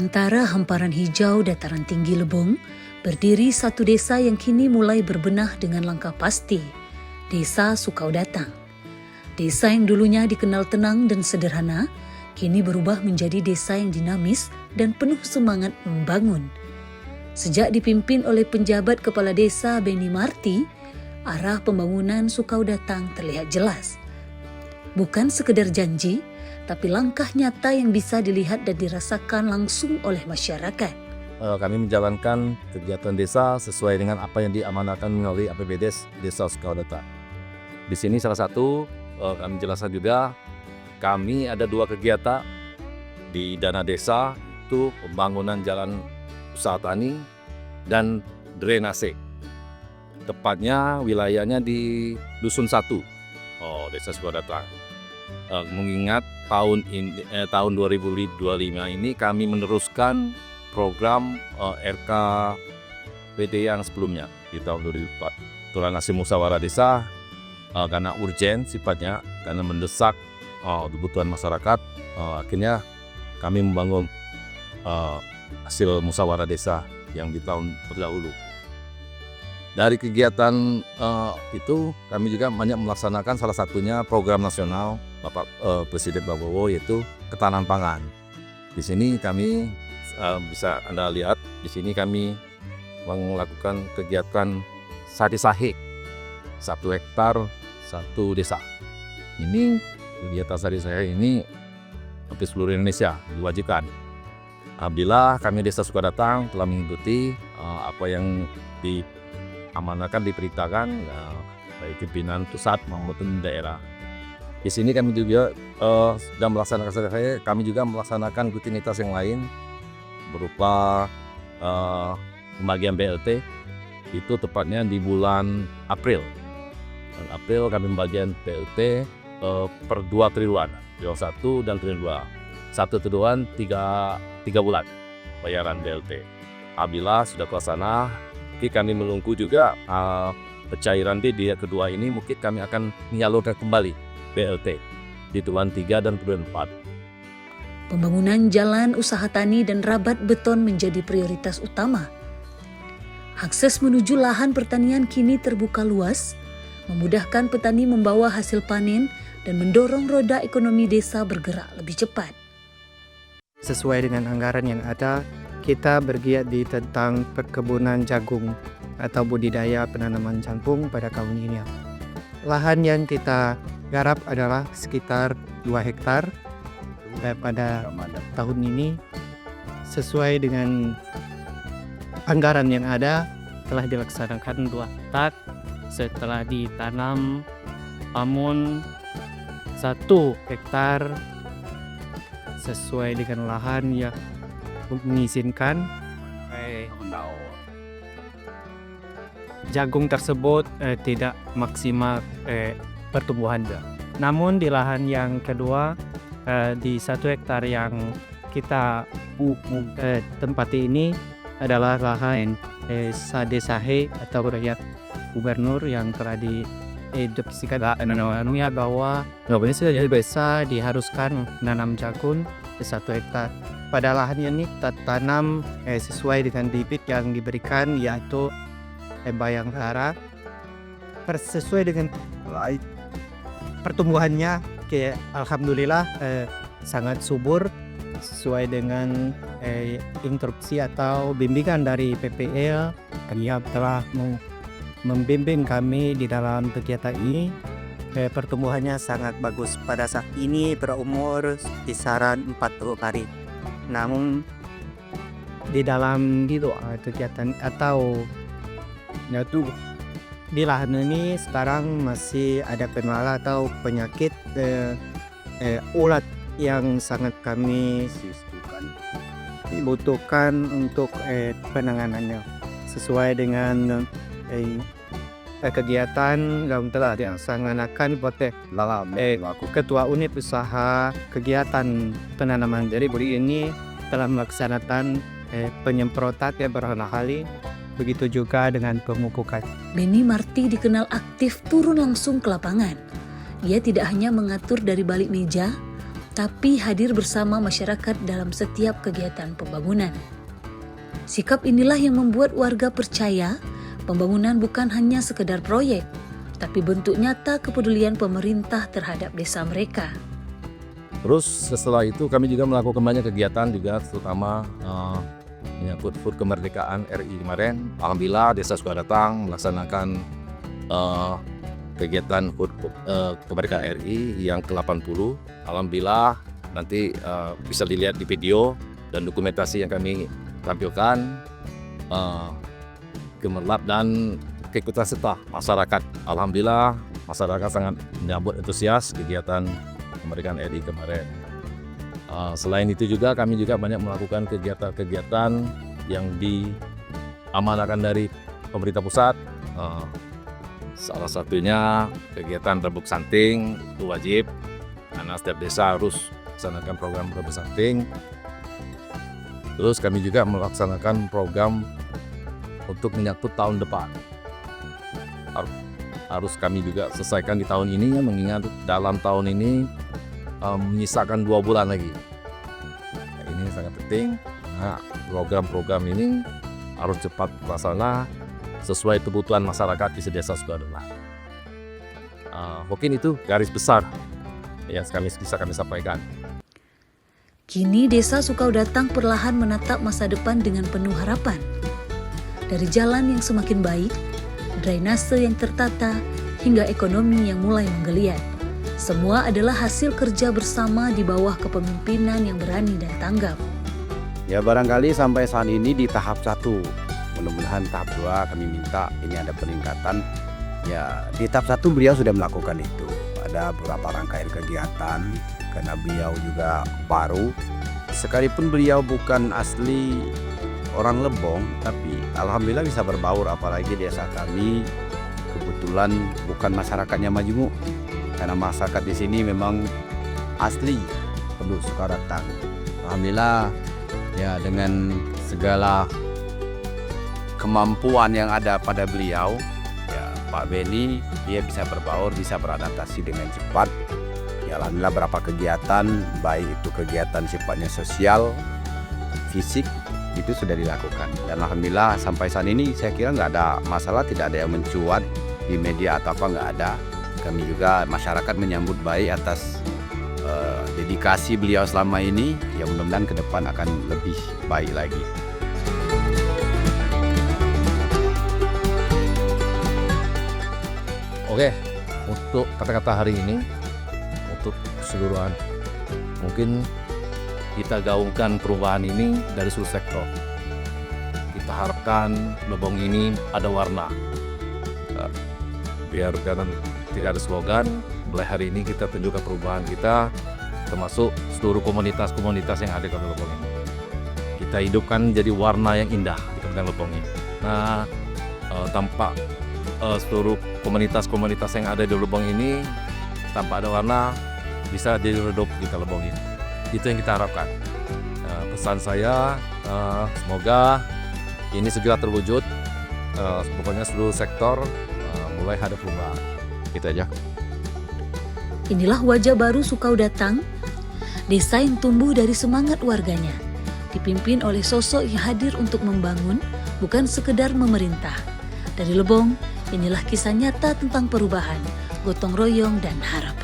antara hamparan hijau dataran tinggi Lebong, berdiri satu desa yang kini mulai berbenah dengan langkah pasti, Desa Sukaudatang. Desa yang dulunya dikenal tenang dan sederhana, kini berubah menjadi desa yang dinamis dan penuh semangat membangun. Sejak dipimpin oleh penjabat kepala desa Beni Marti, arah pembangunan Sukaudatang terlihat jelas. Bukan sekedar janji, tapi langkah nyata yang bisa dilihat dan dirasakan langsung oleh masyarakat. Kami menjalankan kegiatan desa sesuai dengan apa yang diamanahkan melalui APBDes Desa Sukaudatang. Di sini salah satu kami jelaskan juga, kami ada 2 kegiatan di dana desa, itu pembangunan jalan usaha tani dan drainase. Tepatnya wilayahnya di Dusun 1, Desa Sukaudatang. Mengingat tahun 2025 ini kami meneruskan program RKPD yang sebelumnya di tahun 2004. Itulah hasil musyawarah desa karena urgen sifatnya, karena mendesak kebutuhan masyarakat. Akhirnya kami membangun hasil musyawarah desa yang di tahun terdahulu. Dari kegiatan itu kami juga banyak melaksanakan salah satunya program nasional Bapak Presiden Prabowo, yaitu ketahanan pangan. Di sini kami bisa Anda lihat, di sini kami melakukan kegiatan sadi sahe 1 hektar 1 desa. Ini kegiatan sadi sahe ini hampir seluruh Indonesia diwajibkan. Alhamdulillah kami Desa Sukaudatang telah mengikuti apa yang diamanahkan, diperintahkan baik pimpinan pusat maupun daerah. Di sini kami juga sedang melaksanakan saya. Kami juga melaksanakan rutinitas yang lain berupa pembagian BLT. Itu tepatnya di bulan April. Bulan April kami membagian BLT per 2 triwulan, triwulan 1 dan triwulan 2. 1 triwulan 3 bulan bayaran BLT. Alhamdulillah sudah terlaksana. Kami menunggu juga pencairan di kedua ini, mungkin kami akan menyalurkan kembali BLT di triwulan 3 dan triwulan 4. Pembangunan jalan usaha tani dan rabat beton menjadi prioritas utama. Akses menuju lahan pertanian kini terbuka luas, memudahkan petani membawa hasil panen dan mendorong roda ekonomi desa bergerak lebih cepat. Sesuai dengan anggaran yang ada, kita bergiat di tentang perkebunan jagung atau budidaya penanaman jagung pada tahun ini. Lahan yang kita garap adalah sekitar 2 hektar pada tahun ini. Sesuai dengan anggaran yang ada, telah dilaksanakan 2 hektar setelah ditanam amun 1 hektar sesuai dengan lahan yang mengizinkan. Jagung tersebut tidak maksimal pertumbuhannya. Namun di lahan yang kedua, di 1 hektar yang kita tempati ini adalah lahan sade sahe atau rakyat gubernur yang telah diedukasikan bahwa bisa diharuskan menanam jagung di 1 hektar. Pada lahan ini kita tanam sesuai dengan bibit yang diberikan, yaitu bayangkara. Sesuai dengan pertumbuhannya, alhamdulillah sangat subur sesuai dengan instruksi atau bimbingan dari PPL. Dia telah membimbing kami di dalam kegiatan ini. Pertumbuhannya sangat bagus. Pada saat ini berumur kisaran 40 hari. Namun di dalam kegiatan atau di lahan ini sekarang masih ada kendala atau penyakit ulat yang sangat kami butuhkan untuk penanganannya sesuai dengan kegiatan yang telah dilaksanakan oleh Ketua Unit Usaha Kegiatan Penanaman Dari Budi ini telah melaksanakan penyemprotan berkali-kali. Begitu juga dengan pemupukan. Beni Marti dikenal aktif turun langsung ke lapangan. Ia tidak hanya mengatur dari balik meja, tapi hadir bersama masyarakat dalam setiap kegiatan pembangunan. Sikap inilah yang membuat warga percaya pembangunan bukan hanya sekedar proyek, tapi bentuk nyata kepedulian pemerintah terhadap desa mereka. Terus setelah itu kami juga melakukan banyak kegiatan juga, terutama menyangkut HUT kemerdekaan RI kemarin. Alhamdulillah Desa Sukadatang melaksanakan kegiatan HUT kemerdekaan RI yang ke-80. Alhamdulillah nanti bisa dilihat di video dan dokumentasi yang kami tampilkan, gemerlap dan keikutsertaan serta masyarakat. Alhamdulillah masyarakat sangat menyambut antusias kegiatan kemerdekaan RI kemarin. Selain itu juga kami juga banyak melakukan kegiatan-kegiatan yang diamanahkan dari pemerintah pusat. Salah satunya kegiatan rebuk santing itu wajib karena setiap desa harus melaksanakan program rebuk santing. Terus kami juga melaksanakan program untuk menyangkut tahun depan. Harus kami juga selesaikan di tahun ini, mengingat dalam tahun ini menyisakan 2 bulan lagi. Nah, ini sangat penting. Nah, program-program ini harus cepat terlaksana sesuai kebutuhan masyarakat di Desa Sukadatang. Mungkin itu garis besar yang bisa kami sampaikan. Kini Desa Sukadatang perlahan menatap masa depan dengan penuh harapan. Dari jalan yang semakin baik, drainase yang tertata, hingga ekonomi yang mulai menggeliat. Semua adalah hasil kerja bersama di bawah kepemimpinan yang berani dan tanggap. Ya barangkali sampai saat ini di tahap 1. Mudah-mudahan tahap 2 kami minta ini ada peningkatan. Ya di tahap 1 beliau sudah melakukan itu. Ada beberapa rangkaian kegiatan karena beliau juga baru. Sekalipun beliau bukan asli orang Lebong, tapi alhamdulillah bisa berbaur, apalagi desa kami kebetulan bukan masyarakatnya majemuk. Karena masyarakat di sini memang asli penduduk Sukadatang. Alhamdulillah ya dengan segala kemampuan yang ada pada beliau, ya Pak Beni dia bisa berbaur, bisa beradaptasi dengan cepat. Ya alhamdulillah beberapa kegiatan, baik itu kegiatan sifatnya sosial, fisik itu sudah dilakukan. Dan alhamdulillah sampai saat ini saya kira nggak ada masalah, tidak ada yang mencuat di media atau apa, nggak ada. Kami juga masyarakat menyambut baik atas dedikasi beliau selama ini. Ya mudah-mudahan ke depan akan lebih baik lagi. Oke, untuk kata-kata hari ini, untuk keseluruhan, mungkin kita gaungkan perubahan ini dari seluruh sektor. Kita harapkan Lebong ini ada warna. Biar tidak ada slogan, mulai hari ini kita tunjukkan perubahan kita, termasuk seluruh komunitas-komunitas yang ada di Kabupaten Lebong ini. Kita hidupkan jadi warna yang indah di Kabupaten Lebong ini. Nah, tanpa seluruh komunitas-komunitas yang ada di Lebong ini, tanpa ada warna, bisa jadi redup di Lebong ini. Itu yang kita harapkan. Pesan saya, semoga ini segera terwujud. Pokoknya seluruh sektor mulai ada perubahan. Gitu aja. Inilah wajah baru Sukadatang, desa yang tumbuh dari semangat warganya, dipimpin oleh sosok yang hadir untuk membangun, bukan sekedar memerintah. Dari Lebong, inilah kisah nyata tentang perubahan, gotong royong dan harapan.